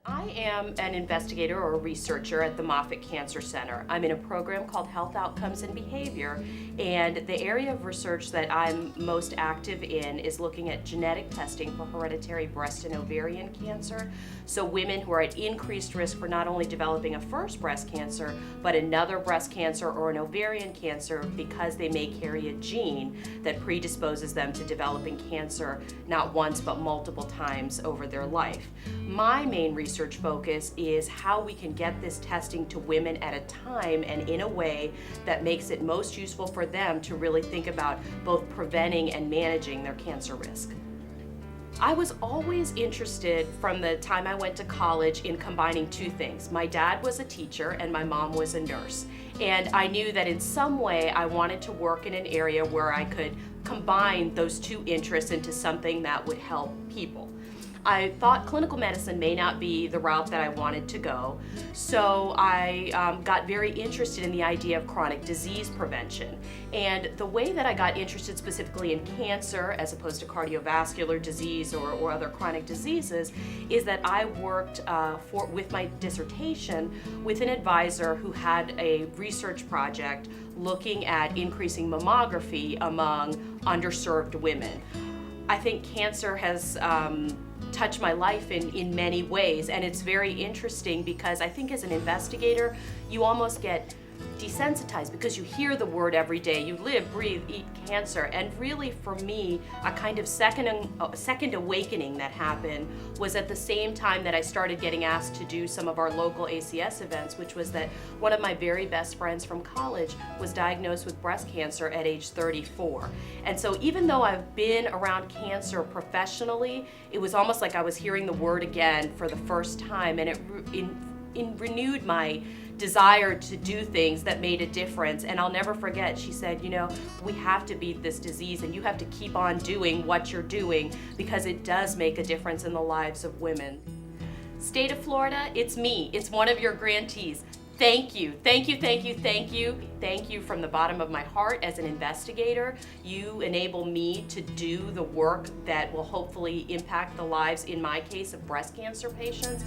I am an investigator or a researcher at the Moffitt Cancer Center. I'm in a program called Health Outcomes and Behavior, and the area of research that I'm most active in is looking at genetic testing for hereditary breast and ovarian cancer. So women who are at increased risk for not only developing a first breast cancer, but another breast cancer or an ovarian cancer because they may carry a gene that predisposes them to developing cancer not once but multiple times over their life. My main research focus is how we can get this testing to women at a time and in a way that makes it most useful for them to really think about both preventing and managing their cancer risk. I was always interested from the time I went to college in combining two things. My dad was a teacher and my mom was a nurse. And I knew that in some way I wanted to work in an area where I could combine those two interests into something that would help people. I thought clinical medicine may not be the route that I wanted to go, so I got very interested in the idea of chronic disease prevention. And the way that I got interested specifically in cancer as opposed to cardiovascular disease or other chronic diseases is that I worked with my dissertation with an advisor who had a research project looking at increasing mammography among underserved women. I think cancer has touched my life in many ways, and it's very interesting because I think as an investigator you almost get desensitized because you hear the word every day. You live, breathe, eat cancer. And really for me, a kind of second awakening that happened was at the same time that I started getting asked to do some of our local ACS events, which was that one of my very best friends from college was diagnosed with breast cancer at age 34. And so even though I've been around cancer professionally, it was almost like I was hearing the word again for the first time, and it renewed my desire to do things that made a difference. And I'll never forget, she said, we have to beat this disease and you have to keep on doing what you're doing because it does make a difference in the lives of women. State of Florida, it's me. It's one of your grantees. Thank you, thank you, thank you, thank you. Thank you from the bottom of my heart as an investigator. You enable me to do the work that will hopefully impact the lives, in my case, of breast cancer patients.